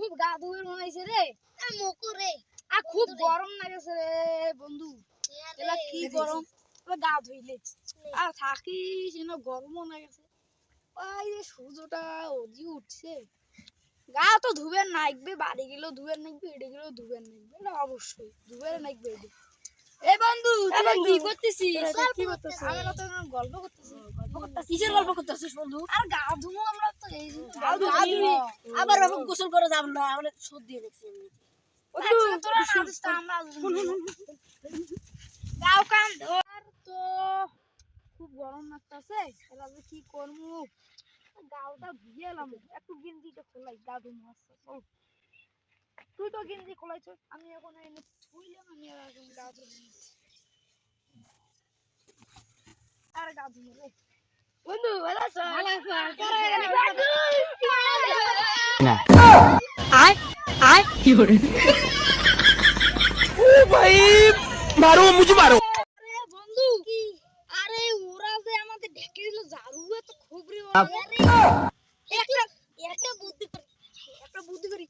খুব গা ধুয়ে মনে হইছে রে মকু রে আর খুব গরম লাগেছে রে বন্ধু এলা কি গরম গা ধুইলে আর থাকিস না গরমও লাগেছে ওই যে সূর্যটা ওজি উঠছে গা তো ধুবেন নাইবে বাড়ি গেলেও ধুবেন নাইবে এড়ে গেলেও ধুবেন নাইবে এটা অবশ্যই ধুবেন নাইবে এড়ে এই বন্ধু তুই কি করতেছিস কি করতেছিস আমি তো গল্প করতেছি কিসের গল্প করতেছিস বন্ধু আর গা ধুমু আমরা তো এই গা ধুই আবার গোসল করে যাব না আমরা সর্দি হয়েছে বন্ধু তোরা নাদিস তা আমরা গাও কান ধর তো খুব গরম লাগতাছে এলা যে কি করমু গাওটা ধুয়ে এলাম একটু গেঞ্জিটা খোলাই গা ধুমু আসছে চল তুই তো গেঞ্জি খোলাইছ আমি এখন এনে ছুইলাম আমি আর এখন গা ধুই আর গা ধুই রে বন্ধু ভালো আছো না আয় আয় কি করে ও ভাই মারো মুझे মারো আরে বন্ধু কি আরে ওরা যে আমাদের ঢেকে দিল ঝাড়ুয়ে তো খুব রে একটা একটা বুদ্ধি করি